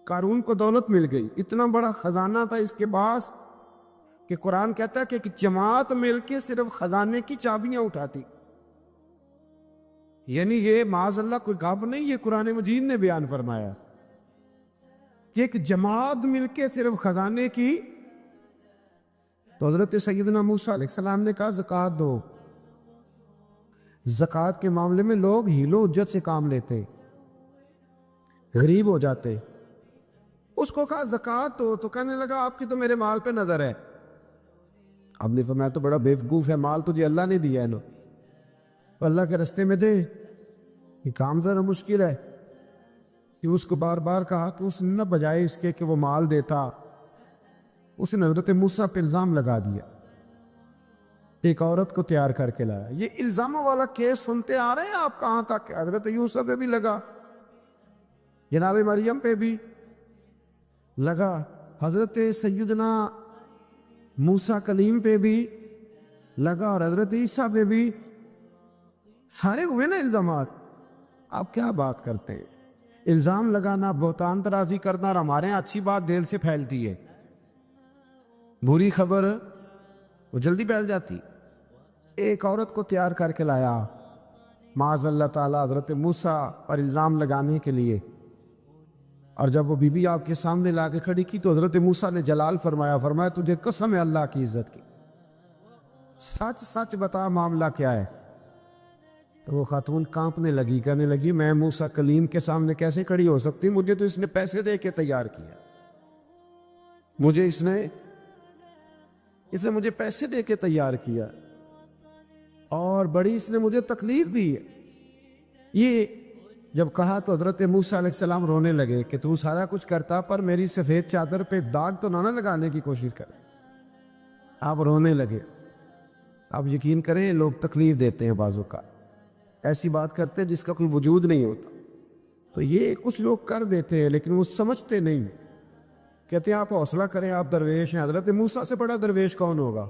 قارون کو دولت مل گئی، اتنا بڑا خزانہ تھا اس کے پاس کہ قرآن کہتا ہے کہ ایک جماعت مل کے صرف خزانے کی چابیاں اٹھاتی. یعنی یہ معاذ اللہ کوئی گپ نہیں، یہ قرآن مجید نے بیان فرمایا کہ ایک جماعت مل کے صرف خزانے کی. تو حضرت سیدنا موسیٰ علیہ السلام نے کہا زکوٰۃ دو. زکوٰۃ کے معاملے میں لوگ ہیل و حجت سے کام لیتے، غریب ہو جاتے. اس کو کہا زکوٰۃ دو تو کہنے لگا آپ کی تو میرے مال پہ نظر ہے. اب نے فرمایا تو بڑا بیوقوف ہے، مال تجھے اللہ نے دیا ہے نا، تو اللہ کے رستے میں دے. یہ کام ذرا مشکل ہے کہ اس کو بار بار کہا تو اس نے نہ بجائے اس کے کہ وہ مال دیتا، اس نے حضرت موسیٰ پہ الزام لگا دیا. ایک عورت کو تیار کر کے لایا. یہ الزاموں والا کیس سنتے آ رہے ہیں آپ کہاں تک؟ حضرت یوسف پہ بھی لگا، جناب مریم پہ بھی لگا، حضرت سیدنا موسیٰ کلیم پہ بھی لگا، اور حضرت عیسیٰ پہ بھی. سارے ہوئے نا الزامات. آپ کیا بات کرتے ہیں؟ الزام لگانا، بہتان ترازی کرنا، اور ہمارے یہاں اچھی بات دل سے پھیلتی ہے، بری خبر وہ جلدی پھیل جاتی. ایک عورت کو تیار کر کے لایا معاذ اللہ تعالیٰ حضرت موسیٰ پر الزام لگانے کے لیے. اور جب وہ بی بی آپ کے سامنے لا کے کھڑی کی تو حضرت موسیٰ نے جلال فرمایا تجھے قسم ہے اللہ کی عزت کی، سچ سچ بتا معاملہ کیا ہے. تو وہ خاتون کانپنے لگی، کہنے لگی میں موسیٰ کلیم کے سامنے کیسے کھڑی ہو سکتی، مجھے تو اس نے پیسے دے کے تیار کیا، مجھے اس نے مجھے پیسے دے کے تیار کیا، اور بڑی اس نے مجھے تکلیف دی ہے. یہ جب کہا تو حضرت موسیٰ علیہ السلام رونے لگے کہ تو سارا کچھ کرتا پر میری سفید چادر پہ داغ تو نہ لگانے کی کوشش کر. آپ رونے لگے. آپ یقین کریں لوگ تکلیف دیتے ہیں بعضوں کا، ایسی بات کرتے ہیں جس کا کوئی وجود نہیں ہوتا. تو یہ کچھ لوگ کر دیتے ہیں لیکن وہ سمجھتے نہیں. کہتے ہیں آپ حوصلہ کریں، آپ درویش ہیں. حضرت موسیٰ سے بڑا درویش کون ہوگا؟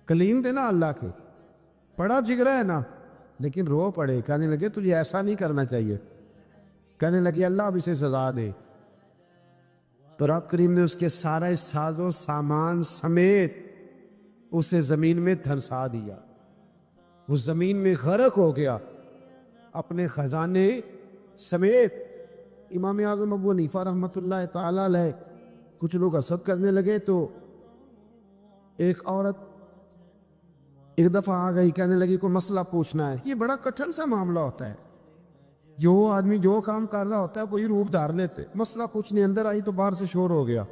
کلیم تھے نا اللہ کے، بڑا جگرا ہے نا. لیکن رو پڑے، کہنے لگے تجھے ایسا نہیں کرنا چاہیے. کہنے لگے اللہ اب اسے سزا دے. تو رب کریم نے اس کے سارے ساز و سامان سمیت اسے زمین میں دھنسا دیا. وہ زمین میں غرق ہو گیا اپنے خزانے سمیت. امام اعظم ابو حنیفہ رحمۃ اللہ تعالی علیہ کچھ لوگ حسد کرنے لگے تو ایک عورت ایک دفعہ آ گئی، کہنے لگی کوئی مسئلہ پوچھنا ہے. یہ بڑا کٹھن سا معاملہ ہوتا ہے، جو آدمی جو کام کر رہا ہوتا ہے وہی روپ دھار لیتے. مسئلہ کچھ نہیں، اندر آئی تو باہر سے شور ہو گیا.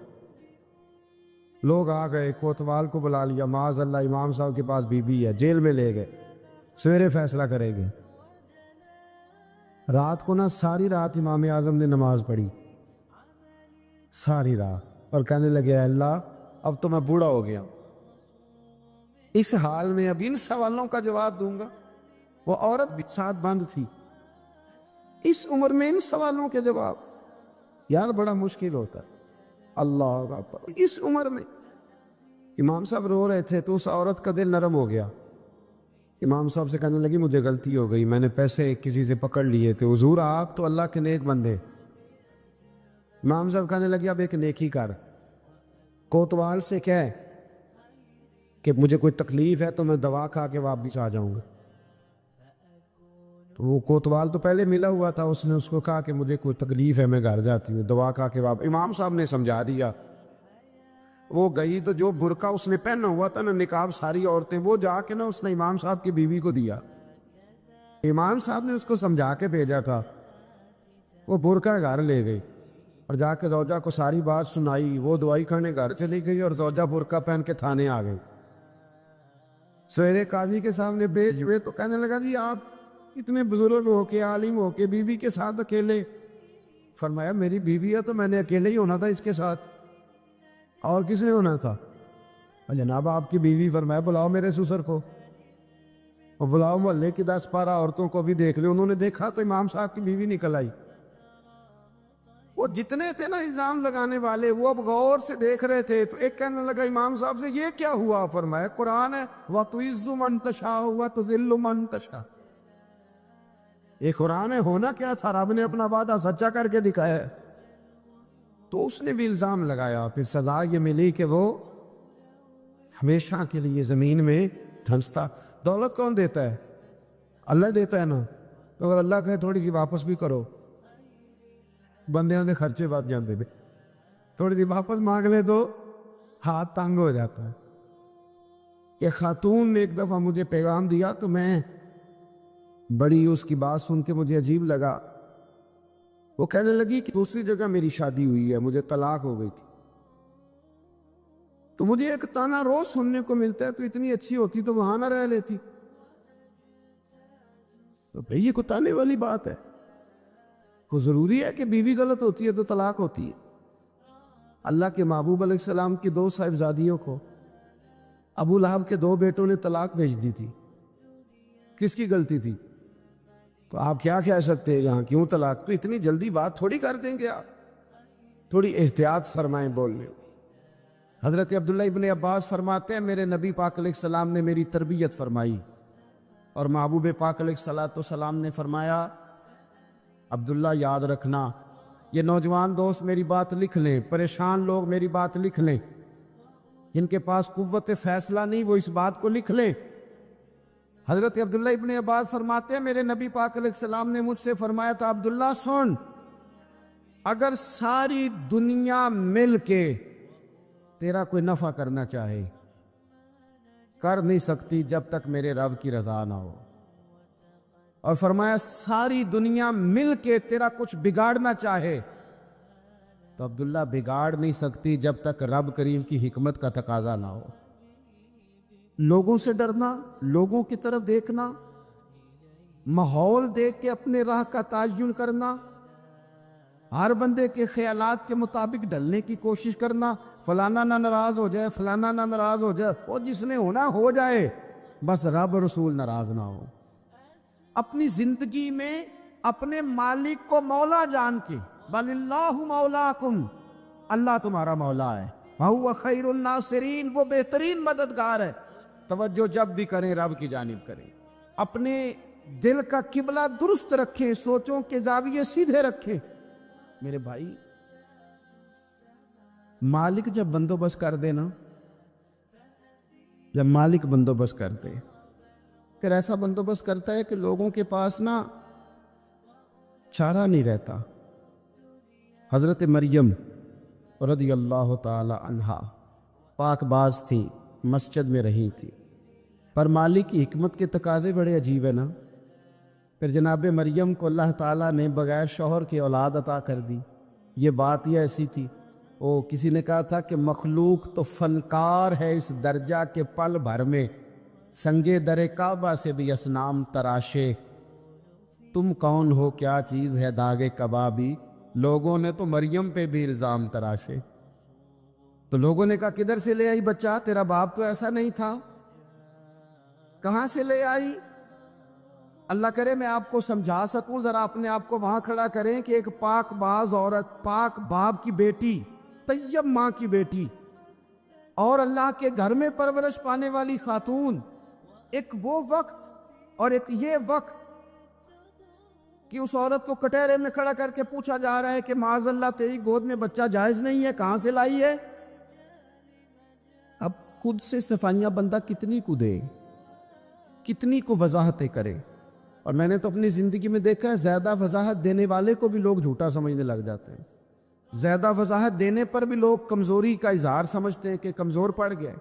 لوگ آ گئے، کوتوال کو بلا لیا، معاذ اللہ امام صاحب کے پاس بی بی ہے، جیل میں لے گئے، سویرے فیصلہ کریں گے. رات کو نا ساری رات امام اعظم نے نماز پڑھی، ساری رات، اور کہنے لگے اللہ اب تو میں بوڑھا ہو گیا، اس حال میں اب ان سوالوں کا جواب دوں گا. وہ عورت بھی ساتھ بند تھی، اس عمر میں ان سوالوں کے جواب یار بڑا مشکل ہوتا ہے. اللہ اکبر. اس عمر میں امام صاحب رو رہے تھے تو اس عورت کا دل نرم ہو گیا. امام صاحب سے کہنے لگی مجھے غلطی ہو گئی، میں نے پیسے کسی سے پکڑ لیے تھے. حضور آپ تو اللہ کے نیک بندے. امام صاحب کہنے لگے اب ایک نیکی کر، کوتوال سے کہہ کہ مجھے کوئی تکلیف ہے تو میں دوا کھا کے واپس آ جاؤں گا. تو وہ کوتوال تو پہلے ملا ہوا تھا، اس نے اس کو کہا کہ مجھے کوئی تکلیف ہے میں گھر جاتی ہوں، دوا کھا کے واپس. امام صاحب نے سمجھا دیا. وہ گئی تو جو برقع اس نے پہنا ہوا تھا نا نقاب ساری عورتیں، وہ جا کے نا اس نے امام صاحب کی بیوی کو دیا. امام صاحب نے اس کو سمجھا کے بھیجا تھا. وہ برقع گھر لے گئی اور جا کے زوجہ کو ساری بات سنائی. وہ دوائی کھانے گھر چلی گئی اور زوجہ برقع پہن کے تھانے آ گئی. سویرے قاضی کے سامنے بھیج ہوئے تو کہنے لگا جی آپ اتنے بزرگ ہو کے عالم ہو کے بیوی کے ساتھ اکیلے. فرمایا میری بیوی ہے تو میں نے اکیلے ہی ہونا تھا اس کے ساتھ، اور کس نے ہونا تھا؟ جناب آپ کی بیوی. فرمایا بلاؤ میرے سسر کو، اور بلاؤ محلے کی 10-12 عورتوں کو بھی دیکھ لے. انہوں نے دیکھا تو امام صاحب کی بیوی نکل آئی. وہ جتنے تھے نا الزام لگانے والے وہ اب غور سے دیکھ رہے تھے. تو ایک کہنے لگا امام صاحب سے یہ کیا ہوا؟ فرمایا قرآن ہے وَتُعِزُّ مَن تَشَاءُ وَتُذِلُّ مَن تَشَاءُ. یہ قرآن ہے. ہونا کیا تھا؟ رب نے اپنا وعدہ سچا کر کے دکھایا ہے. تو اس نے بھی الزام لگایا، پھر سزا یہ ملی کہ وہ ہمیشہ کے لیے زمین میں دھنستا۔ دولت کون دیتا ہے؟ اللہ دیتا ہے نا، تو اگر اللہ کہے تھوڑی سی واپس بھی کرو، بندیاں دے خرچے بات جانتے تھے، تھوڑی سی واپس مانگ لے تو ہاتھ تنگ ہو جاتا ہے۔ کہ خاتون نے ایک دفعہ مجھے پیغام دیا تو میں بڑی اس کی بات سن کے مجھے عجیب لگا۔ وہ کہنے لگی کہ دوسری جگہ میری شادی ہوئی ہے، مجھے طلاق ہو گئی تھی، تو مجھے ایک تانا روز سننے کو ملتا ہے، تو اتنی اچھی ہوتی تو وہاں نہ رہ لیتی۔ تو بھئی یہ کوئی تانے والی بات ہے؟ کو ضروری ہے کہ بیوی غلط ہوتی ہے تو طلاق ہوتی ہے؟ اللہ کے محبوب علیہ السلام کی 2 صاحبزادیوں کو ابو لہب کے 2 بیٹوں نے طلاق بھیج دی تھی، کس کی غلطی تھی؟ تو آپ کیا کہہ سکتے ہیں یہاں کیوں طلاق؟ تو اتنی جلدی بات تھوڑی کر دیں گے آپ، تھوڑی احتیاط فرمائیں بولنے۔ حضرت عبداللہ ابن عباس فرماتے ہیں میرے نبی پاک علیہ السلام نے میری تربیت فرمائی، اور محبوب پاک علیہ السلام نے فرمایا عبداللہ یاد رکھنا، یہ نوجوان دوست میری بات لکھ لیں، پریشان لوگ میری بات لکھ لیں، جن کے پاس قوت فیصلہ نہیں وہ اس بات کو لکھ لیں۔ حضرت عبداللہ ابن عباس فرماتے ہیں میرے نبی پاک علیہ السلام نے مجھ سے فرمایا تھا عبداللہ سن، اگر ساری دنیا مل کے تیرا کوئی نفع کرنا چاہے، کر نہیں سکتی جب تک میرے رب کی رضا نہ ہو، اور فرمایا ساری دنیا مل کے تیرا کچھ بگاڑنا چاہے تو عبداللہ بگاڑ نہیں سکتی جب تک رب کریم کی حکمت کا تقاضا نہ ہو۔ لوگوں سے ڈرنا، لوگوں کی طرف دیکھنا، ماحول دیکھ کے اپنے راہ کا تعین کرنا، ہر بندے کے خیالات کے مطابق ڈھلنے کی کوشش کرنا، فلانا نہ ناراض ہو جائے، فلانا نہ ناراض ہو جائے، وہ جس نے ہونا ہو جائے، بس رب رسول ناراض نہ ہو۔ اپنی زندگی میں اپنے مالک کو مولا جان کے، بل اللہ مولاکم، اللہ تمہارا مولا ہے، وَهُوَ خَيْرُ النَّاصِرِينَ، وہ بہترین مددگار ہے۔ توجہ جب بھی کریں رب کی جانب کریں، اپنے دل کا قبلہ درست رکھیں، سوچوں کے زاویے سیدھے رکھیں۔ میرے بھائی، مالک جب بندوبست کر دے نا، جب مالک بندوبست کر دے، پھر ایسا بندوبست کرتا ہے کہ لوگوں کے پاس نا چارہ نہیں رہتا۔ حضرت مریم رضی اللہ تعالی عنہا پاک باز تھی، مسجد میں رہی تھی، پر مالک کی حکمت کے تقاضے بڑے عجیب ہیں نا۔ پھر جناب مریم کو اللہ تعالیٰ نے بغیر شوہر کی اولاد عطا کر دی۔ یہ بات ہی ایسی تھی، کسی نے کہا تھا کہ مخلوق تو فنکار ہے اس درجہ کے پل بھر میں سنگے در کعبہ سے بھی اصنام تراشے، تم کون ہو کیا چیز ہے داغے کبابی، لوگوں نے تو مریم پہ بھی الزام تراشے۔ تو لوگوں نے کہا کدھر سے لے آئی بچہ، تیرا باپ تو ایسا نہیں تھا، کہاں سے لے آئی؟ اللہ کرے میں آپ کو سمجھا سکوں، ذرا اپنے آپ کو وہاں کھڑا کریں کہ ایک پاک باز عورت، پاک باپ کی بیٹی، طیب ماں کی بیٹی، اور اللہ کے گھر میں پرورش پانے والی خاتون، ایک وہ وقت اور ایک یہ وقت کہ اس عورت کو کٹہرے میں کھڑا کر کے پوچھا جا رہا ہے کہ معاذ اللہ تیری گود میں بچہ جائز نہیں ہے، کہاں سے لائی ہے؟ اب خود سے صفائیاں بندہ کتنی کو دے، کتنی کو وضاحتیں کرے۔ اور میں نے تو اپنی زندگی میں دیکھا ہے زیادہ وضاحت دینے والے کو بھی لوگ جھوٹا سمجھنے لگ جاتے ہیں، زیادہ وضاحت دینے پر بھی لوگ کمزوری کا اظہار سمجھتے ہیں کہ کمزور پڑ گئے۔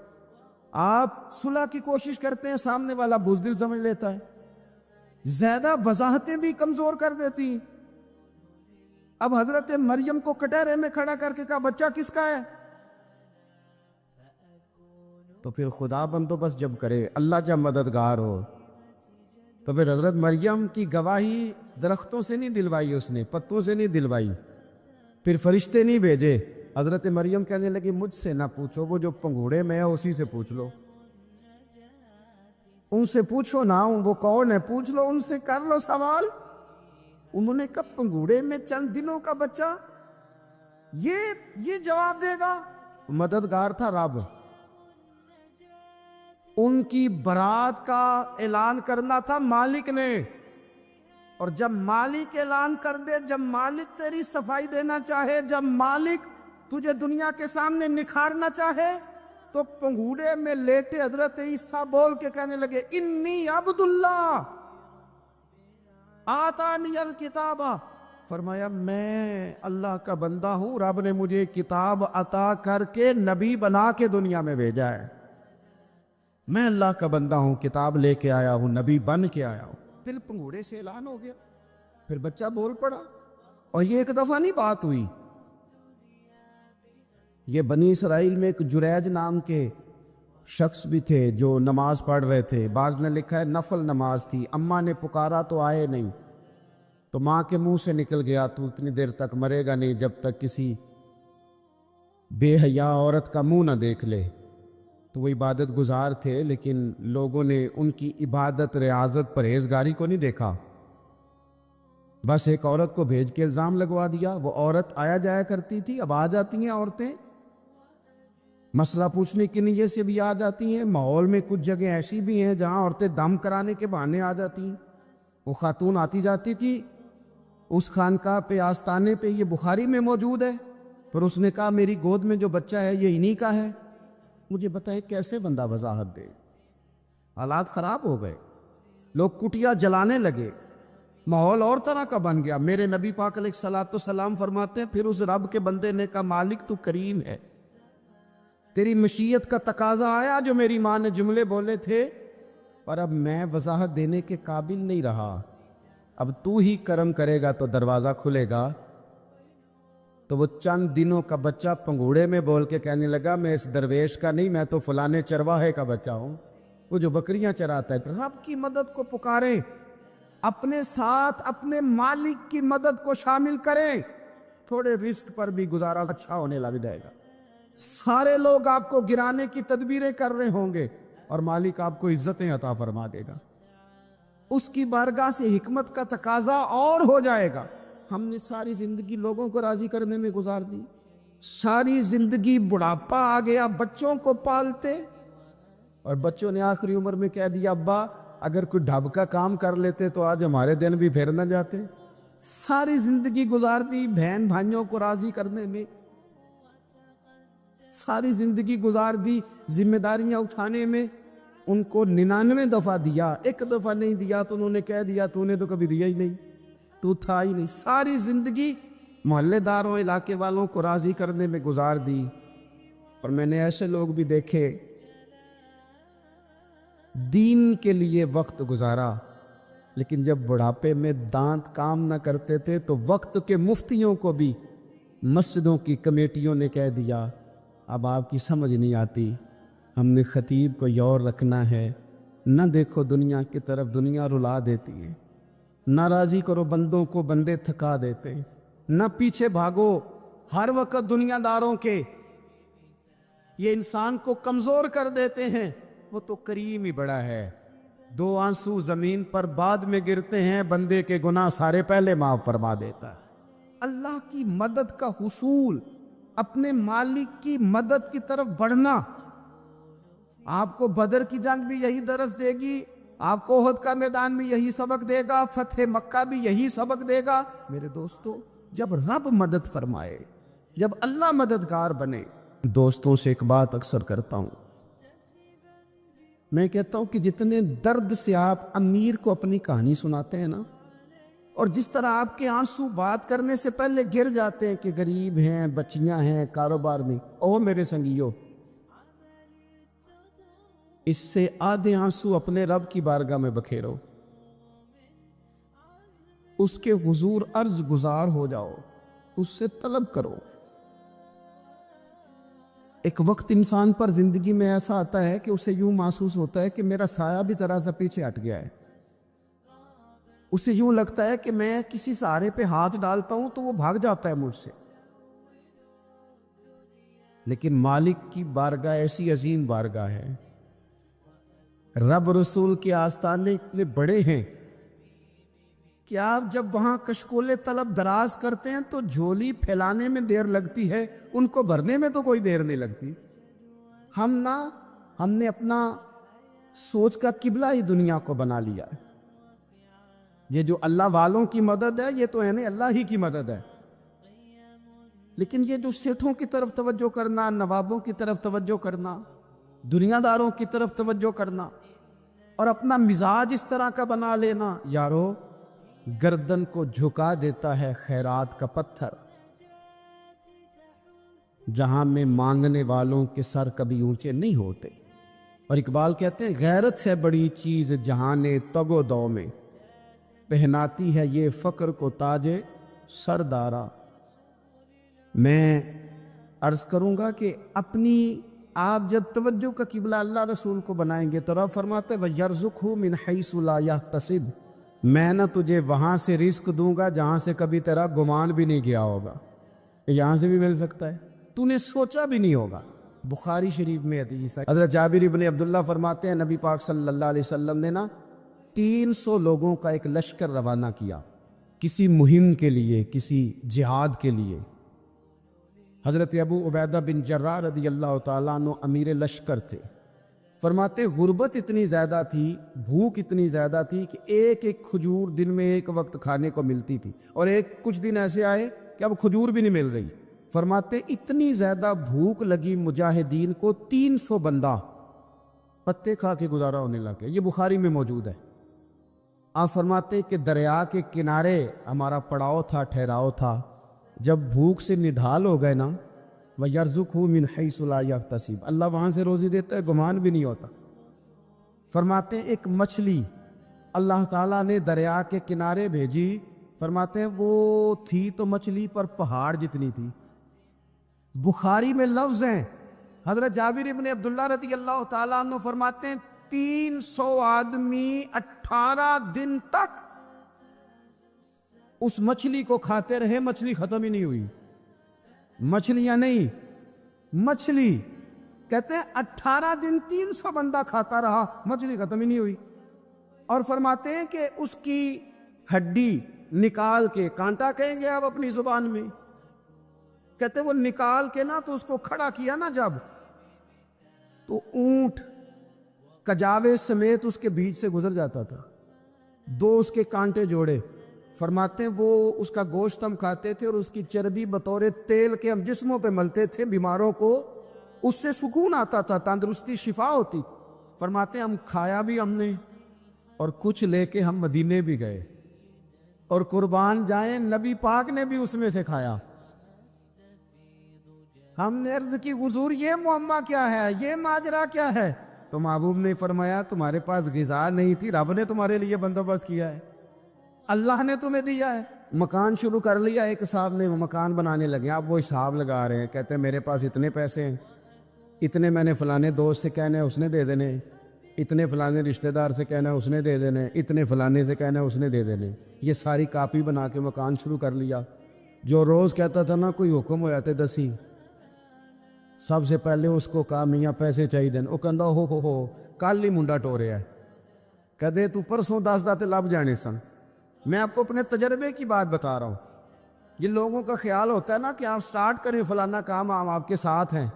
آپ صلح کی کوشش کرتے ہیں، سامنے والا بزدل سمجھ لیتا ہے، زیادہ وضاحتیں بھی کمزور کر دیتی ہیں۔ اب حضرت مریم کو کٹہرے میں کھڑا کر کے کہا بچہ کس کا ہے؟ تو پھر خدا بندوبست جب کرے، اللہ جب مددگار ہو، تو پھر حضرت مریم کی گواہی درختوں سے نہیں دلوائی، اس نے پتوں سے نہیں دلوائی، پھر فرشتے نہیں بھیجے۔ حضرت مریم کہنے لگی مجھ سے نہ پوچھو، وہ جو پنگوڑے میں ہے اسی سے پوچھ لو، ان سے پوچھو نا، وہ کون ہے پوچھ لو، ان سے کر لو سوال۔ انہوں نے کہا پنگوڑے میں چند دنوں کا بچہ، یہ جواب دے گا؟ مددگار تھا رب، ان کی برات کا اعلان کرنا تھا مالک نے، اور جب مالک اعلان کر دے، جب مالک تیری صفائی دینا چاہے، جب مالک تجھے دنیا کے سامنے نکھارنا چاہے تو پنگوڑے میں لیٹے حضرت عیسیٰ بول کے کہنے لگے انی عبداللہ آتانی الکتاب، فرمایا میں اللہ کا بندہ ہوں، رب نے مجھے کتاب عطا کر کے نبی بنا کے دنیا میں بھیجا ہے، میں اللہ کا بندہ ہوں، کتاب لے کے آیا ہوں، نبی بن کے آیا ہوں۔ پھر پنگوڑے سے اعلان ہو گیا، پھر بچہ بول پڑا، اور یہ ایک دفعہ نہیں بات ہوئی۔ یہ بنی اسرائیل میں ایک جریج نام کے شخص بھی تھے جو نماز پڑھ رہے تھے، بعض نے لکھا ہے نفل نماز تھی، اماں نے پکارا تو آئے نہیں، تو ماں کے منہ سے نکل گیا تو اتنی دیر تک مرے گا نہیں جب تک کسی بے حیا عورت کا منہ نہ دیکھ لے۔ تو وہ عبادت گزار تھے، لیکن لوگوں نے ان کی عبادت، ریاضت، پرہیزگاری کو نہیں دیکھا، بس ایک عورت کو بھیج کے الزام لگوا دیا۔ وہ عورت آیا جایا کرتی تھی، اب آ جاتی ہیں عورتیں، مسئلہ پوچھنے کی نیت سے بھی آ جاتی ہیں۔ ماحول میں کچھ جگہ ایسی بھی ہیں جہاں عورتیں دم کرانے کے بہانے آ جاتی ہیں۔ وہ خاتون آتی جاتی تھی اس خانقاہ پہ، آستانے پہ، یہ بخاری میں موجود ہے، پھر اس نے کہا میری گود میں جو بچہ ہے یہ انہی کا ہے۔ مجھے بتائیں کیسے بندہ وضاحت دے؟ حالات خراب ہو گئے، لوگ کٹیا جلانے لگے، ماحول اور طرح کا بن گیا۔ میرے نبی پاک علیہ الصلوۃ والسلام فرماتے ہیں پھر اس رب کے بندے نے کہا مالک تو کریم ہے، تیری مشیت کا تقاضا آیا جو میری ماں نے جملے بولے تھے، پر اب میں وضاحت دینے کے قابل نہیں رہا، اب تو ہی کرم کرے گا تو دروازہ کھلے گا۔ تو وہ چند دنوں کا بچہ پنگوڑے میں بول کے کہنے لگا میں اس درویش کا نہیں، میں تو فلانے چرواہے کا بچہ ہوں، وہ جو بکریاں چراتا ہے۔ رب کی مدد کو پکاریں، اپنے ساتھ اپنے مالک کی مدد کو شامل کریں، تھوڑے رزق پر بھی گزارا اچھا ہونے لگ جائے گا۔ سارے لوگ آپ کو گرانے کی تدبیریں کر رہے ہوں گے اور مالک آپ کو عزتیں عطا فرما دے گا، اس کی بارگاہ سے حکمت کا تقاضا اور ہو جائے گا۔ ہم نے ساری زندگی لوگوں کو راضی کرنے میں گزار دی، ساری زندگی بڑھاپا آ گیا بچوں کو پالتے، اور بچوں نے آخری عمر میں کہہ دیا ابا اگر کوئی ڈھب کا کام کر لیتے تو آج ہمارے دن بھی پھر نہ جاتے۔ ساری زندگی گزار دی بہن بھائیوں کو راضی کرنے میں، ساری زندگی گزار دی ذمہ داریاں اٹھانے میں، ان کو 99 دفعہ دیا، ایک دفعہ نہیں دیا تو انہوں نے کہہ دیا تو نے تو کبھی دیا ہی نہیں، تو تھا ہی نہیں۔ ساری زندگی محلے داروں، علاقے والوں کو راضی کرنے میں گزار دی۔ اور میں نے ایسے لوگ بھی دیکھے دین کے لیے وقت گزارا، لیکن جب بڑھاپے میں دانت کام نہ کرتے تھے تو وقت کے مفتیوں کو بھی مسجدوں کی کمیٹیوں نے کہہ دیا اب آپ کی سمجھ نہیں آتی، ہم نے خطیب کو یور رکھنا ہے، نہ دیکھو دنیا کی طرف، دنیا رلا دیتی ہے، نہ راضی کرو بندوں کو، بندے تھکا دیتے ہیں، نہ پیچھے بھاگو ہر وقت دنیا داروں کے، یہ انسان کو کمزور کر دیتے ہیں۔ وہ تو کریم ہی بڑا ہے، 2 آنسو زمین پر بعد میں گرتے ہیں، بندے کے گناہ سارے پہلے معاف فرما دیتا ہے۔ اللہ کی مدد کا حصول، اپنے مالک کی مدد کی طرف بڑھنا، آپ کو بدر کی جنگ بھی یہی درس دے گی، آپ کو احد کا میدان بھی یہی سبق دے گا، فتح مکہ بھی یہی سبق دے گا۔ میرے دوستو جب رب مدد فرمائے، جب اللہ مددگار بنے، دوستوں سے ایک بات اکثر کرتا ہوں، میں کہتا ہوں کہ جتنے درد سے آپ امیر کو اپنی کہانی سناتے ہیں نا، اور جس طرح آپ کے آنسو بات کرنے سے پہلے گر جاتے ہیں کہ غریب ہیں، بچیاں ہیں، کاروبار نہیں، او میرے سنگیو، اس سے آدھے آنسو اپنے رب کی بارگاہ میں بکھیرو، اس کے حضور عرض گزار ہو جاؤ، اس سے طلب کرو۔ ایک وقت انسان پر زندگی میں ایسا آتا ہے کہ اسے یوں محسوس ہوتا ہے کہ میرا سایہ بھی ذرا سا پیچھے ہٹ گیا ہے، اسے یوں لگتا ہے کہ میں کسی سہارے پہ ہاتھ ڈالتا ہوں تو وہ بھاگ جاتا ہے مجھ سے، لیکن مالک کی بارگاہ ایسی عظیم بارگاہ ہے، رب رسول کے آستانے اتنے بڑے ہیں کہ آپ جب وہاں کشکول طلب دراز کرتے ہیں تو جھولی پھیلانے میں دیر لگتی ہے، ان کو بھرنے میں تو کوئی دیر نہیں لگتی۔ ہم نے اپنا سوچ کا قبلہ ہی دنیا کو بنا لیا ہے، یہ جو اللہ والوں کی مدد ہے یہ تو ہے نہیں، اللہ ہی کی مدد ہے۔ لیکن یہ جو سیٹھوں کی طرف توجہ کرنا، نوابوں کی طرف توجہ کرنا، دنیا داروں کی طرف توجہ کرنا اور اپنا مزاج اس طرح کا بنا لینا، یارو گردن کو جھکا دیتا ہے خیرات کا پتھر، جہاں میں مانگنے والوں کے سر کبھی اونچے نہیں ہوتے۔ اور اقبال کہتے ہیں غیرت ہے بڑی چیز جہان تگ و دو میں، پہناتی ہے یہ فقر کو تاج سردارا۔ میں عرض کروں گا کہ اپنی آپ جب توجہ کا قبلہ اللہ رسول کو بنائیں گے تو رب فرماتے وَيَرْزُقْهُ مِنْ حَيْثُ لَا يَحْتَسِبُ، میں نہ تجھے وہاں سے رزق دوں گا جہاں سے کبھی تیرا گمان بھی نہیں کیا ہوگا، یہاں سے بھی مل سکتا ہے، تو نے سوچا بھی نہیں ہوگا۔ بخاری شریف میں حدیث ہے، حضرت جابر بن عبداللہ فرماتے ہیں نبی پاک صلی اللہ علیہ وسلم نے نا 300 لوگوں کا ایک لشکر روانہ کیا کسی مہم کے لیے، کسی جہاد کے لیے۔ حضرت ابو عبیدہ بن جراح رضی اللہ تعالیٰ عنہ امیر لشکر تھے۔ فرماتے غربت اتنی زیادہ تھی، بھوک اتنی زیادہ تھی کہ ایک ایک کھجور دن میں ایک وقت کھانے کو ملتی تھی، اور کچھ دن ایسے آئے کہ اب کھجور بھی نہیں مل رہی۔ فرماتے اتنی زیادہ بھوک لگی مجاہدین کو 300 بندہ پتے کھا کے گزارا ہونے لگے۔ یہ بخاری میں موجود ہے۔ آپ فرماتے کہ دریا کے کنارے ہمارا پڑاؤ تھا، ٹھہراؤ تھا، جب بھوک سے نڈھال ہو گئے نا وَيَرْزُقْهُ مِنْ حَيْثُ لَا يَحْتَسِبُ، اللہ وہاں سے روزی دیتا ہے، گمان بھی نہیں ہوتا۔ فرماتے ہیں ایک مچھلی اللہ تعالیٰ نے دریا کے کنارے بھیجی، فرماتے ہیں وہ تھی تو مچھلی پر پہاڑ جتنی تھی۔ بخاری میں لفظ ہیں، حضرت جابر بن عبداللہ رضی اللہ تعالیٰ عنہ فرماتے ہیں 300 آدمی 18 دن تک اس مچھلی کو کھاتے رہے، مچھلی ختم ہی نہیں ہوئی۔ مچھلیاں نہیں، مچھلی کہتے ہیں 18 دن 300 بندہ کھاتا رہا، مچھلی ختم ہی نہیں ہوئی۔ اور فرماتے ہیں کہ اس کی ہڈی نکال کے، کانٹا کہیں گے آپ اپنی زبان میں، کہتے ہیں وہ نکال کے نا تو اس کو کھڑا کیا نا جب، تو اونٹ کجاوے سمیت اس کے بیچ سے گزر جاتا تھا، 2 اس کے کانٹے جوڑے۔ فرماتے ہیں وہ اس کا گوشت ہم کھاتے تھے اور اس کی چربی بطور تیل کے ہم جسموں پہ ملتے تھے، بیماروں کو اس سے سکون آتا تھا، تندرستی شفا ہوتی۔ فرماتے ہیں ہم کھایا بھی ہم نے، اور کچھ لے کے ہم مدینے بھی گئے، اور قربان جائیں نبی پاک نے بھی اس میں سے کھایا۔ ہم نے عرض کی حضور یہ معمہ کیا ہے، یہ ماجرا کیا ہے؟ تو محبوب نے فرمایا تمہارے پاس غذا نہیں تھی، رب نے تمہارے لیے بندوبست کیا ہے، اللہ نے تمہیں دیا ہے۔ مکان شروع کر لیا، ایک صاحب نے وہ مکان بنانے لگے، آپ وہ حساب لگا رہے ہیں، کہتے ہیں میرے پاس اتنے پیسے ہیں، اتنے میں نے فلانے دوست سے کہنا ہے اس نے دے دینے، اتنے فلانے رشتہ دار سے کہنا ہے اس نے دے دینے، اتنے فلانے سے کہنا ہے اس نے دے دینے۔ یہ ساری کاپی بنا کے مکان شروع کر لیا۔ جو روز کہتا تھا نا کوئی حکم ہو جاتے دسی، سب سے پہلے اس کو کہا میاں پیسے چاہیے دین، وہ کہندا ہو کل ہی منڈا ٹوریا ہے، کہدے تو پرسوں 10 تے لب جانے سن۔ میں آپ کو اپنے تجربے کی بات بتا رہا ہوں۔ یہ لوگوں کا خیال ہوتا ہے نا کہ آپ سٹارٹ کریں فلانا کام، ہم آپ کے ساتھ ہیں،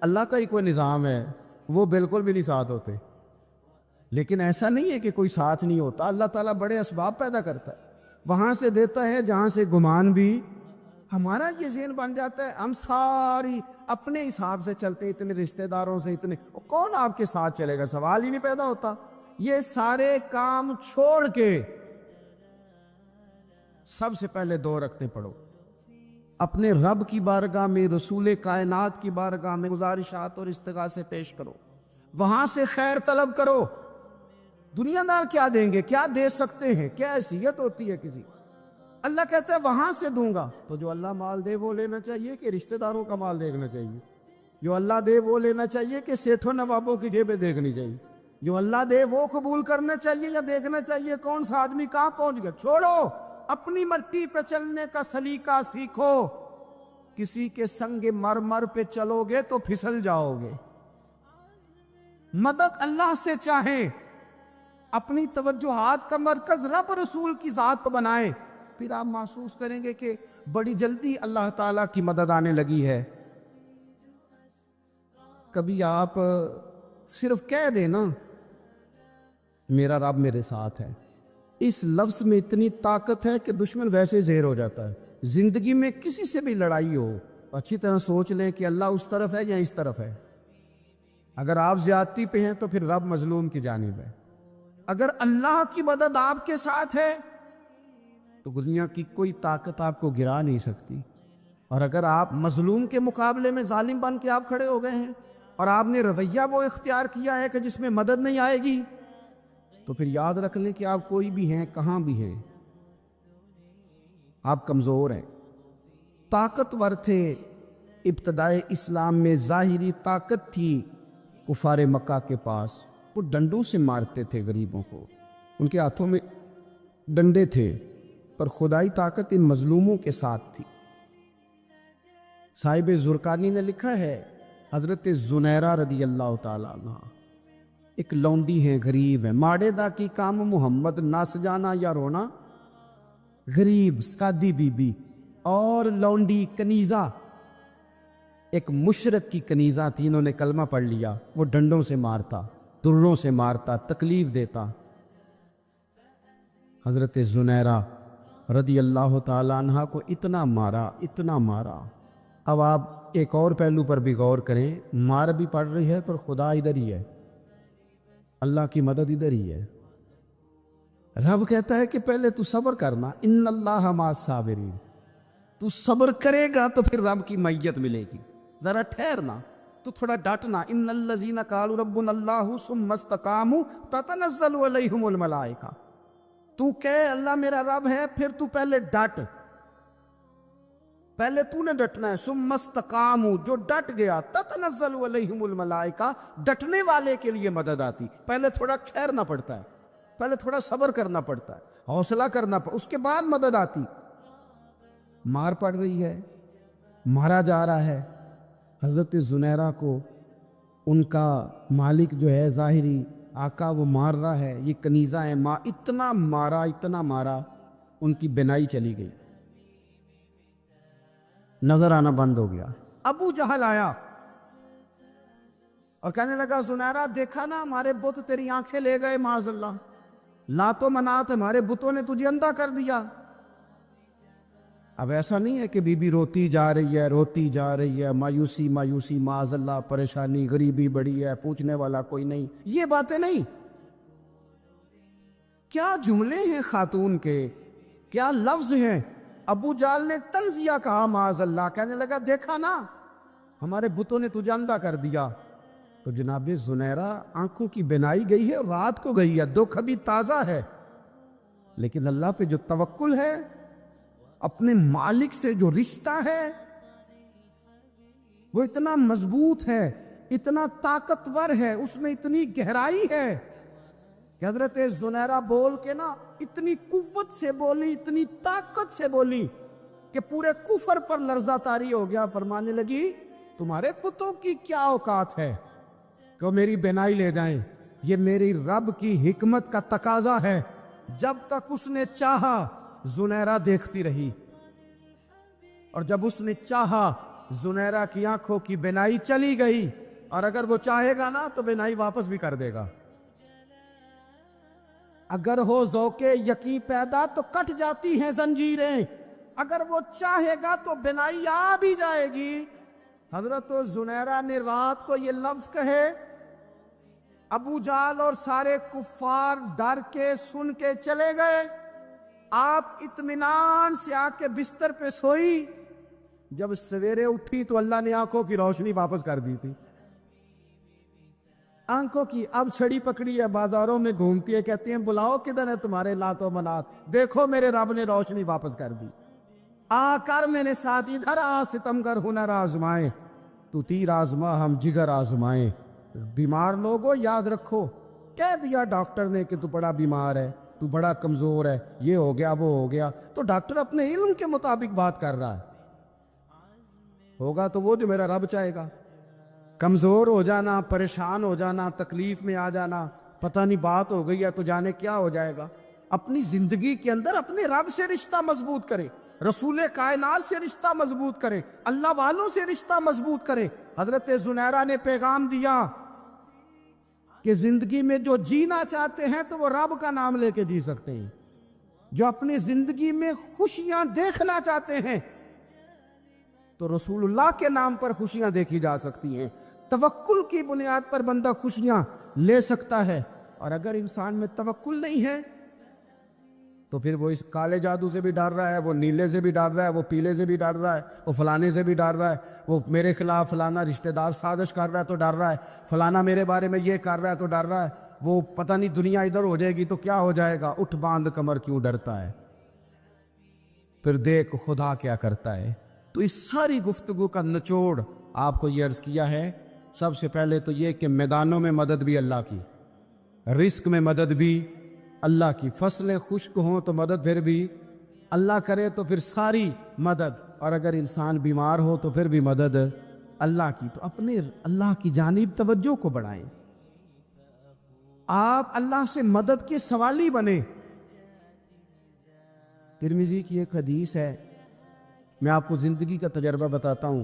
اللہ کا ہی کوئی نظام ہے، وہ بالکل بھی نہیں ساتھ ہوتے۔ لیکن ایسا نہیں ہے کہ کوئی ساتھ نہیں ہوتا، اللہ تعالیٰ بڑے اسباب پیدا کرتا ہے، وہاں سے دیتا ہے جہاں سے گمان بھی۔ ہمارا یہ ذہن بن جاتا ہے ہم ساری اپنے حساب سے چلتے، اتنے رشتہ داروں سے، اتنے کون آپ کے ساتھ چلے گا، سوال ہی نہیں پیدا ہوتا۔ یہ سارے کام چھوڑ کے سب سے پہلے 2 رکعتیں پڑھو، اپنے رب کی بارگاہ میں، رسول کائنات کی بارگاہ میں گزارشات اور استغاثے پیش کرو، وہاں سے خیر طلب کرو۔ دنیا دار کیا دیں گے، کیا دے سکتے ہیں، کیا حیثیت ہوتی ہے کسی؟ اللہ کہتا ہے وہاں سے دوں گا۔ تو جو اللہ مال دے وہ لینا چاہیے کہ رشتہ داروں کا مال دیکھنا چاہیے؟ جو اللہ دے وہ لینا چاہیے کہ سیٹھوں نوابوں کی جیبیں دیکھنی چاہیے؟ جو اللہ دے وہ قبول کرنا چاہیے یا دیکھنا چاہیے کون سا آدمی کہاں پہنچ گیا؟ چھوڑو، اپنی مٹی پہ چلنے کا سلیقہ سیکھو۔ کسی کے سنگ مرمر پہ چلو گے تو پھسل جاؤ گے۔ مدد اللہ سے چاہیں، اپنی توجہات کا مرکز رب رسول کی ذات پر بنائیں، پھر آپ محسوس کریں گے کہ بڑی جلدی اللہ تعالیٰ کی مدد آنے لگی ہے۔ کبھی آپ صرف کہہ دیں نا میرا رب میرے ساتھ ہے، اس لفظ میں اتنی طاقت ہے کہ دشمن ویسے زیر ہو جاتا ہے۔ زندگی میں کسی سے بھی لڑائی ہو اچھی طرح سوچ لیں کہ اللہ اس طرف ہے یا اس طرف ہے۔ اگر آپ زیادتی پہ ہیں تو پھر رب مظلوم کی جانب ہے۔ اگر اللہ کی مدد آپ کے ساتھ ہے تو دنیا کی کوئی طاقت آپ کو گرا نہیں سکتی، اور اگر آپ مظلوم کے مقابلے میں ظالم بن کے آپ کھڑے ہو گئے ہیں اور آپ نے رویہ وہ اختیار کیا ہے کہ جس میں مدد نہیں آئے گی، تو پھر یاد رکھ لیں کہ آپ کوئی بھی ہیں، کہاں بھی ہیں، آپ کمزور ہیں۔ طاقتور تھے ابتدائے اسلام میں، ظاہری طاقت تھی کفار مکہ کے پاس، وہ ڈنڈوں سے مارتے تھے غریبوں کو، ان کے ہاتھوں میں ڈنڈے تھے، پر خدائی طاقت ان مظلوموں کے ساتھ تھی۔ صاحب زرقانی نے لکھا ہے، حضرت زنیرہ رضی اللہ تعالیٰ عنہ ایک لونڈی ہے، غریب ہے، ماڑے دا کی کام محمد نس جانا یا رونا، غریب سادی بی بی اور لونڈی کنیزہ، ایک مشرک کی کنیزہ تھی، انہوں نے کلمہ پڑھ لیا، وہ ڈنڈوں سے مارتا، دروں سے مارتا، تکلیف دیتا۔ حضرت زنیرہ رضی اللہ تعالیٰ عنہ کو اتنا مارا، اتنا مارا۔ اب آپ ایک اور پہلو پر بھی غور کریں، مار بھی پڑ رہی ہے پر خدا ادھر ہی ہے، اللہ کی مدد ادھر ہی ہے۔ رب کہتا ہے کہ پہلے تو صبر کرنا، ان اللہ مع الصابرین، تو صبر کرے گا تو پھر رب کی معیت ملے گی، ذرا ٹھہرنا، تو تھوڑا ڈٹنا۔ ان الذین قالوا ربنا اللہ ثم استقاموا تتنزل علیہم الملائکہ، تو کہے اللہ میرا رب ہے، پھر تو پہلے ڈٹ، پہلے تو نے ڈٹنا ہے۔ ثم استقاموا، جو ڈٹ گیا، تتنزل علیہم الملائکہ، ڈٹنے والے کے لیے مدد آتی، پہلے تھوڑا ٹھہرنا پڑتا ہے، پہلے تھوڑا صبر کرنا پڑتا ہے، حوصلہ کرنا پڑتا، اس کے بعد مدد آتی۔ مار پڑ رہی ہے، مارا جا رہا ہے، حضرت زنیرہ کو ان کا مالک جو ہے ظاہری آقا وہ مار رہا ہے، یہ کنیزہ ہے، اتنا مارا، اتنا مارا، ان کی بینائی چلی گئی، نظر آنا بند ہو گیا۔ ابو جہل آیا اور کہنے لگا زنیرہ دیکھا نا ہمارے بت تیری آنکھیں لے گئے، معاذ اللہ، لات و منات ہمارے بتوں نے تجھے اندھا کر دیا۔ اب ایسا نہیں ہے کہ بی بی روتی جا رہی ہے، روتی جا رہی ہے، مایوسی مایوسی، معاذ اللہ، پریشانی، غریبی بڑی ہے، پوچھنے والا کوئی نہیں، یہ باتیں نہیں۔ کیا جملے ہیں خاتون کے، کیا لفظ ہیں۔ ابو جال نے طنزیہ کہا، معاذ اللہ، کہنے لگا دیکھا نا ہمارے بتوں نے تجھے اندھا کر دیا۔ تو جناب زنیرہ آنکھوں کی بینائی گئی ہے، رات کو گئی ہے، دکھ ابھی تازہ ہے، لیکن اللہ پہ جو توکل ہے، اپنے مالک سے جو رشتہ ہے وہ اتنا مضبوط ہے، اتنا طاقتور ہے، اس میں اتنی گہرائی ہے کہ حضرت زنیرہ بول کے نا اتنی قوت سے بولی، اتنی طاقت سے بولی کہ پورے کفر پر لرزہ طاری ہو گیا۔ فرمانے لگی تمہارے بتوں کی کیا اوقات ہے کہ وہ میری بینائی لے جائیں، یہ میری رب کی حکمت کا تقاضا ہے۔ جب تک اس نے چاہا زنیرہ دیکھتی رہی، اور جب اس نے چاہا زنیرہ کی آنکھوں کی بینائی چلی گئی، اور اگر وہ چاہے گا نا تو بینائی واپس بھی کر دے گا۔ اگر ہو ذوق یقین پیدا تو کٹ جاتی ہیں زنجیریں، اگر وہ چاہے گا تو بینائی آ بھی جائے گی۔ حضرت زنیرہ نے رات کو یہ لفظ کہے، ابو جال اور سارے کفار ڈر کے سن کے چلے گئے، آپ اطمینان سے آ کے بستر پہ سوئی۔ جب سویرے اٹھی تو اللہ نے آنکھوں کی روشنی واپس کر دی تھی، آنکھوں کی اب چھڑی پکڑی ہے، بازاروں میں گھومتی ہے، کہتی ہیں بلاؤ کدھر ہے تمہارے لات و منات، دیکھو میرے رب نے روشنی واپس کر دی۔ آ کر میرے ساتھ ادھر آ، ستمگر ہنر آزمائیں، تو تیر آزما ہم جگر آزمائیں۔ بیمار لوگوں یاد رکھو، کہہ دیا ڈاکٹر نے کہ تو بڑا بیمار ہے، تو بڑا کمزور ہے، یہ ہو گیا وہ ہو گیا، تو ڈاکٹر اپنے علم کے مطابق بات کر رہا ہے، ہوگا تو وہ جو میرا رب چاہے گا۔ کمزور ہو جانا، پریشان ہو جانا، تکلیف میں آ جانا، پتہ نہیں بات ہو گئی ہے تو جانے کیا ہو جائے گا۔ اپنی زندگی کے اندر اپنے رب سے رشتہ مضبوط کرے، رسول کائنات سے رشتہ مضبوط کرے، اللہ والوں سے رشتہ مضبوط کرے۔ حضرت زنیرہ نے پیغام دیا کہ زندگی میں جو جینا چاہتے ہیں تو وہ رب کا نام لے کے جی سکتے ہیں، جو اپنی زندگی میں خوشیاں دیکھنا چاہتے ہیں تو رسول اللہ کے نام پر خوشیاں دیکھی جا سکتی ہیں. توکل کی بنیاد پر بندہ خوشیاں لے سکتا ہے. اور اگر انسان میں توکل نہیں ہے تو پھر وہ اس کالے جادو سے بھی ڈر رہا ہے، وہ نیلے سے بھی ڈر رہا ہے، وہ پیلے سے بھی ڈر رہا ہے، وہ فلانے سے بھی ڈر رہا ہے، وہ میرے خلاف فلانا رشتہ دار سازش کر رہا ہے تو ڈر رہا ہے، فلانا میرے بارے میں یہ کر رہا ہے تو ڈر رہا ہے، وہ پتہ نہیں دنیا ادھر ہو جائے گی تو کیا ہو جائے گا. اٹھ باندھ کمر کیوں ڈرتا ہے؟ پھر دیکھ خدا کیا کرتا ہے. تو اس ساری گفتگو کا نچوڑ آپ کو یہ عرض کیا ہے. سب سے پہلے تو یہ کہ میدانوں میں مدد بھی اللہ کی، رزق میں مدد بھی اللہ کی، فصلیں خشک ہوں تو مدد پھر بھی اللہ کرے تو پھر ساری مدد، اور اگر انسان بیمار ہو تو پھر بھی مدد اللہ کی. تو اپنے اللہ کی جانب توجہ کو بڑھائیں، آپ اللہ سے مدد کے سوالی بنیں. ترمذی کی ایک حدیث ہے، میں آپ کو زندگی کا تجربہ بتاتا ہوں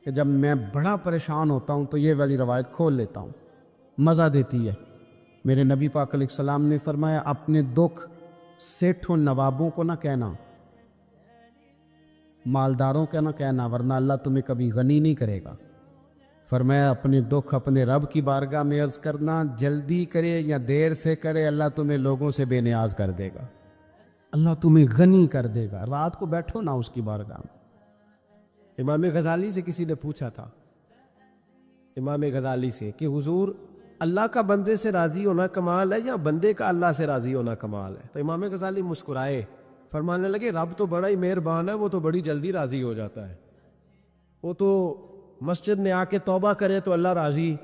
کہ جب میں بڑا پریشان ہوتا ہوں تو یہ والی روایت کھول لیتا ہوں، مزہ دیتی ہے. میرے نبی پاک علیہ السلام نے فرمایا اپنے دکھ سیٹھوں نوابوں کو نہ کہنا، مالداروں کا نہ کہنا، ورنہ اللہ تمہیں کبھی غنی نہیں کرے گا. فرمایا اپنے دکھ اپنے رب کی بارگاہ میں عرض کرنا، جلدی کرے یا دیر سے کرے اللہ تمہیں لوگوں سے بے نیاز کر دے گا، اللہ تمہیں غنی کر دے گا. رات کو بیٹھو نا اس کی بارگاہ میں. امام غزالی سے کسی نے پوچھا تھا، امام غزالی سے، کہ حضور اللہ کا بندے سے راضی ہونا کمال ہے یا بندے کا اللہ سے راضی ہونا کمال ہے؟ تو امام غزالی مسکرائے، فرمانے لگے رب تو بڑا ہی مہربان ہے، وہ تو بڑی جلدی راضی ہو جاتا ہے. وہ تو مسجد میں آ کے توبہ کرے تو اللہ راضی،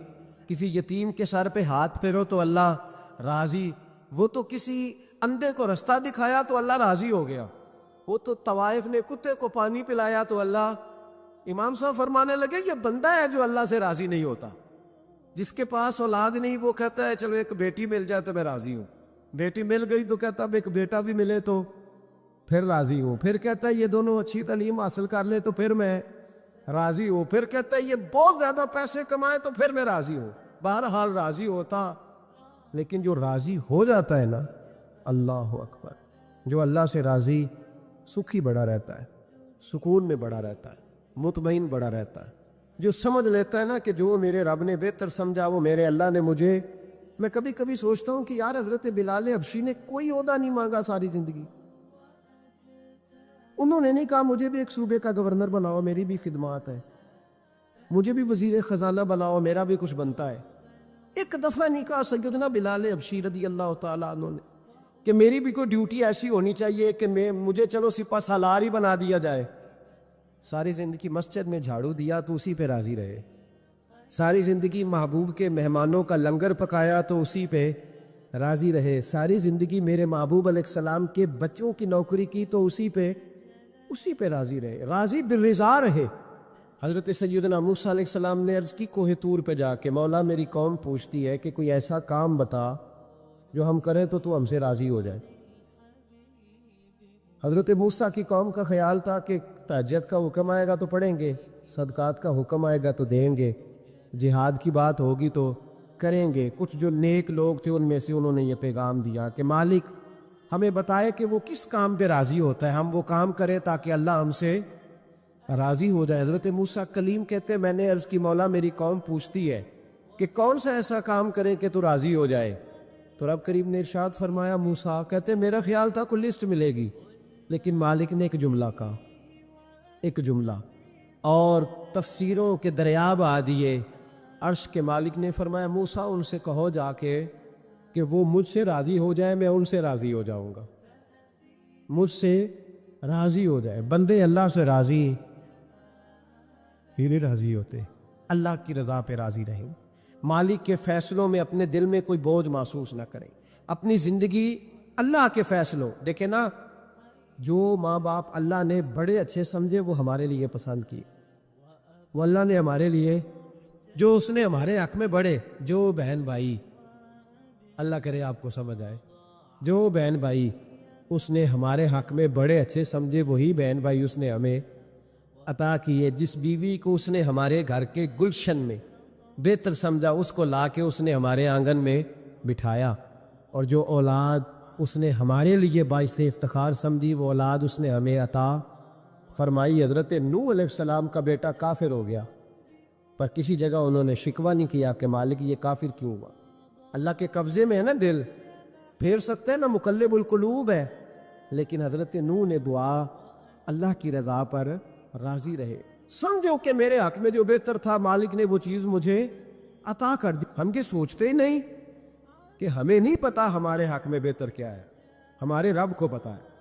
کسی یتیم کے سر پہ ہاتھ پھیرو تو اللہ راضی، وہ تو کسی اندھے کو رستہ دکھایا تو اللہ راضی ہو گیا، وہ تو طوائف نے کتے کو پانی پلایا تو اللہ. امام صاحب فرمانے لگے یہ بندہ ہے جو اللہ سے راضی نہیں ہوتا. جس کے پاس اولاد نہیں وہ کہتا ہے چلو ایک بیٹی مل جائے تو میں راضی ہوں، بیٹی مل گئی تو کہتا اب ایک بیٹا بھی ملے تو پھر راضی ہوں، پھر کہتا ہے یہ دونوں اچھی تعلیم حاصل کر لے تو پھر میں راضی ہوں، پھر کہتا ہے یہ بہت زیادہ پیسے کمائے تو پھر میں راضی ہوں. بہرحال راضی ہوتا، لیکن جو راضی ہو جاتا ہے نا، اللہ اکبر، جو اللہ سے راضی سکھی بڑا رہتا ہے، سکون میں بڑا رہتا ہے، مطمئن بڑا رہتا ہے. جو سمجھ لیتا ہے نا کہ جو میرے رب نے بہتر سمجھا وہ میرے اللہ نے مجھے. میں کبھی کبھی سوچتا ہوں کہ یار حضرت بلال حبشی نے کوئی عہدہ نہیں مانگا ساری زندگی، انہوں نے نہیں کہا مجھے بھی ایک صوبے کا گورنر بناؤ میری بھی خدمات ہے، مجھے بھی وزیر خزانہ بناؤ میرا بھی کچھ بنتا ہے. ایک دفعہ نہیں کہا سیدنا بلال حبشی رضی اللہ تعالیٰ عنہ نے کہ میری بھی کوئی ڈیوٹی ایسی ہونی چاہیے کہ مجھے چلو سپہ سالار ہی بنا دیا جائے. ساری زندگی مسجد میں جھاڑو دیا تو اسی پہ راضی رہے، ساری زندگی محبوب کے مہمانوں کا لنگر پکایا تو اسی پہ راضی رہے، ساری زندگی میرے محبوب علیہ السلام کے بچوں کی نوکری کی تو اسی پہ راضی رہے، راضی بالرضا رہے. حضرت سیدنا موسیٰ علیہ السلام نے عرض کی کوہ طور پہ جا کے، مولا میری قوم پوچھتی ہے کہ کوئی ایسا کام بتا جو ہم کریں تو ہم سے راضی ہو جائے. حضرت موسیٰ کی قوم کا خیال تھا کہ تہجد کا حکم آئے گا تو پڑھیں گے، صدقات کا حکم آئے گا تو دیں گے، جہاد کی بات ہوگی تو کریں گے. کچھ جو نیک لوگ تھے ان میں سے انہوں نے یہ پیغام دیا کہ مالک ہمیں بتائے کہ وہ کس کام پہ راضی ہوتا ہے، ہم وہ کام کریں تاکہ اللہ ہم سے راضی ہو جائے. حضرت موسیٰ کلیم کہتے میں نے عرض کی مولا میری قوم پوچھتی ہے کہ کون سا ایسا کام کریں کہ تو راضی ہو جائے. تو رب کریم نے ارشاد فرمایا موسیٰ کہتے میرا خیال تھا کوئی لسٹ ملے گی، لیکن مالک نے ایک جملہ کہا، ایک جملہ، اور تفسیروں کے دریا بہا دیے. عرش کے مالک نے فرمایا موسیٰ ان سے کہو جا کے کہ وہ مجھ سے راضی ہو جائے، میں ان سے راضی ہو جاؤں گا، مجھ سے راضی ہو جائے. بندے اللہ سے راضی ہی نہیں راضی ہوتے، اللہ کی رضا پہ راضی رہیں، مالک کے فیصلوں میں اپنے دل میں کوئی بوجھ محسوس نہ کریں، اپنی زندگی اللہ کے فیصلوں. دیکھیں نا، جو ماں باپ اللہ نے بڑے اچھے سمجھے وہ ہمارے لیے پسند کی، وہ اللہ نے ہمارے لیے جو اس نے ہمارے حق میں بڑے، جو بہن بھائی، اللہ کرے آپ کو سمجھ آئے، جو بہن بھائی اس نے ہمارے حق میں بڑے اچھے سمجھے وہی بہن بھائی اس نے ہمیں عطا کیے. جس بیوی کو اس نے ہمارے گھر کے گلشن میں بہتر سمجھا اس کو لا کے اس نے ہمارے آنگن میں بٹھایا، اور جو اولاد اس نے ہمارے لیے باعث افتخار سمجھی، وہ اولاد اس نے ہمیں عطا فرمائی۔ حضرت نوح علیہ السلام کا بیٹا کافر ہو گیا، پر کسی جگہ انہوں نے شکوہ نہیں کیا کہ مالک یہ کافر کیوں ہوا۔ اللہ کے قبضے میں ہے نا دل، پھیر سکتے ہیں نا، مقلب القلوب ہے، لیکن حضرت نوح نے دعا اللہ کی رضا پر راضی رہے، سمجھو کہ میرے حق میں جو بہتر تھا مالک نے وہ چیز مجھے عطا کر دی۔ ہم یہ سوچتے ہی نہیں کہ ہمیں نہیں پتا ہمارے حق میں بہتر کیا ہے، ہمارے رب کو پتا ہے۔